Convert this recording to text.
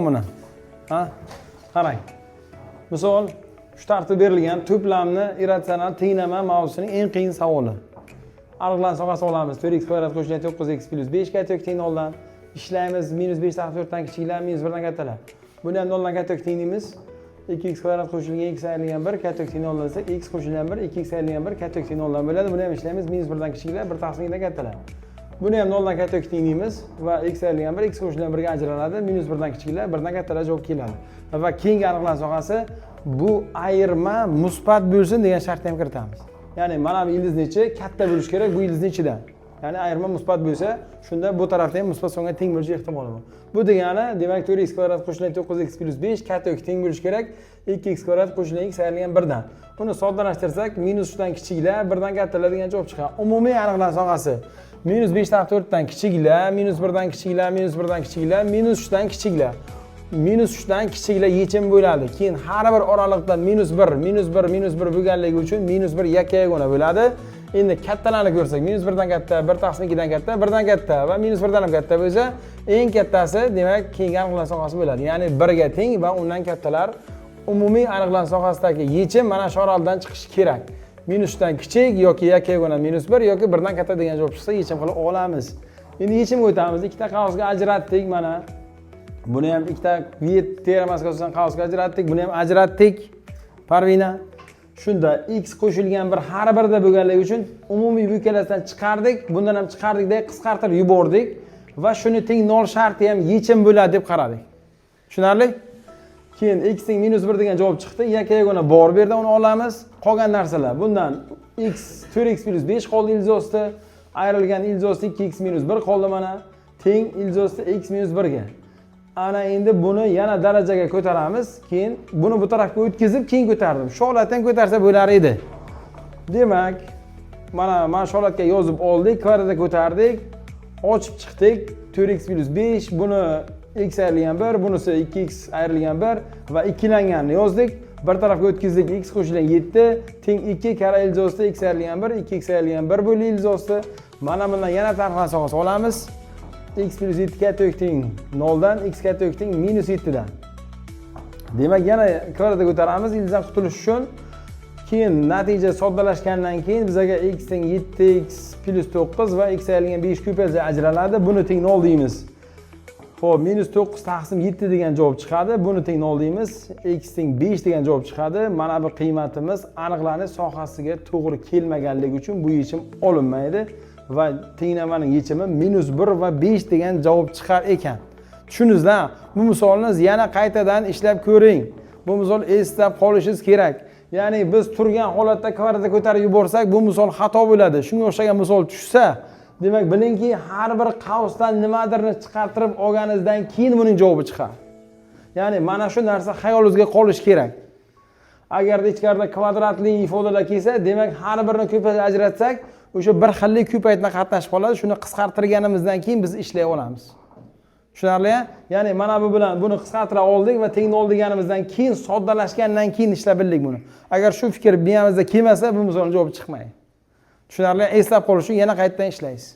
buni. Ha? Qarang. Misol, shu tartibda berilgan to'plamni irratsional tenglama mavzusining eng qiyin savoli. Aniqlanish sohasi olamiz. 4x kvadrat qo'shilgan 9x plus 5 ga teng 0dan ishlaymiz. -5/4 dan kichiklar, -1 dan kattalar. Buni ham 0 dan katta tenglaymiz. 2x kvadrat qo'shilgan x ayrilgan 1 katta teng 0 desak, x qo'shilgan 1 2x ayrilgan 1 katta teng 0 dan bo'ladi. Buni ham ishlaymiz. -1 dan kichiklar, 1 taqsim 2 dan kattalar. Buni ham 0 dan katta tenglaymiz va x ayrilgan 1 x qo'shilgan 1 ga ajraladi. -1 dan kichiklar, 1 dan kattalar javob keladi. Va keyingi aniqlanish sohasi bu ayirma musbat bo'lsin degan shartni ham kiritamiz. Ya'ni mana bu ildizni ichi katta bo'lish kerak bu ildizni ichidan. Ya'ni ayirma musbat bo'lsa, shunda bu tarafda ham musbat songa teng bo'lishi ehtimoli bor. Bu degani, demak 4x kvadrat qo'shilgan 9x plus 5 katta teng bo'lishi kerak 2x kvadrat qo'shilgan x ayrilgan 1 dan. Buni soddalashtirsak, -3 dan kichiklar, 1 dan kattalar degan javob chiqadi. Umumiy aniqlanish sohasi -5/4 dan kichiklar, -1 dan kichiklar, -1 dan kichiklar, -3 dan kichiklar. -3 dan kichiklar yechim bo'ladi. Keyin har bir oraliqda -1, -1 bo'lganligi uchun -1 yakkayagona bo'ladi. Endi kattalarni ko'rsak, -1 dan katta, 1 taqsim 2 dan katta, 1 dan katta va -1 dan ham katta bo'lsa, eng kattasi demak keyingi aniqlanish sohasi bo'ladi. Ya'ni 1 ga teng va undan kattalar. Umumiy aniqlanish sohasidagi yechim mana shu oraliqdan chiqishi kerak. -3 dan kichik yoki yakkayagona -1 yoki 1 dan katta degan javob chiqsa, yechim qilib olamiz. Endi yechimga o'tamiz. Ikkita qavsga ajratdik mana. Buni ham ikkita vet teoramasiga asosan qavsga ajratdik. Buni ham ajratdik. Parvina. Shunda x qo'shilgan bir har birda bo'lganligi uchun umumiy bu ikkalasidan chiqardik, bundan ham chiqardikda qisqartirib yubordik va shuni teng 0 sharti ham yechim bo'ladi deb qaradik. Tushunarli? Keyin x teng -1 degan javob chiqdi. Yakkayagona bor bu yerda uni olamiz. Qolgan narsalar bundan x 4x plus 5 qoldi ildizosti, ayrilgan ildizosti 2x -1 qoldi mana. Teng ildizosti x -1 ga. Ana endi buni yana darajaga ko'taramiz. Keyin buni bu tarafga o'tkazib, keyin ko'tardim. Shu holatdan ko'tarsa bo'lar edi. Demak, mana shu holatga yozib oldik, kvadratga ko'tardik, ochib chiqdik. 4x plus 5, buni x ayrilgan 1, bunisi 2x ayrilgan 1 va ikkilanganini yozdik. Bir tarafga o'tkazdik, x qo'shilgan 7 teng 2 kara ildizosti x ayrilgan 1, 2x ayrilgan 1 bo'ldi ildizosti. Mana bundan yana aniqlanish sohasi olamiz. X plus 7 katta teng 0 dan, x katta teng -7 dan. Demak, yana kvadratga ko'taramiz ildizdan qutulish uchun. Keyin natija soddalashgandan keyin bizga x teng 7x plus 9 va x ayrilgan 5 ko'paysa ajraladi. Buni teng 0 deymiz. Xo'p, -9 taqsim 7 degan javob chiqadi. Buni teng 0 deymiz. X teng 5 degan javob chiqadi. Mana bu qiymatimiz aniqlanish sohasiga to'g'ri kelmaganligi uchun bu yechim olinmaydi. Va tenglamaning yechimi -1 va 5 degan javob chiqar ekan. Tushundingizmi? Bu misolni yana qaytadan ishlab ko'ring. Bu misol eslab qolishingiz kerak. Ya'ni biz turgan holatda kvadratga ko'tarib yuborsak, bu misol xato bo'ladi. Shunga o'xshagan misol tushsa, demak bilingki, har bir qavsdan nimadirni chiqartirib olganingizdan keyin buning javobi chiqadi. Ya'ni mana shu narsa xayolingizga qolish kerak. Agarda ichkarida kvadratli ifodalar kelsa, demak har birini ko'paytirib ajratsak, o'sha bir xillik ko'paytma qatnashib qoladi. Shuni qisqartirganimizdan keyin biz ishlay olamiz. Tushunarli? Ya'ni mana bu bilan buni qisqartira oldik va teng 0 deganimizdan keyin soddalashgandan keyin ishlab bildik buni. Agar shu fikr miyamizda kelmasa, bu misolning javobi chiqmaydi. Tushunarli? Eslab qolish uchun yana qaytadan ishlaysiz.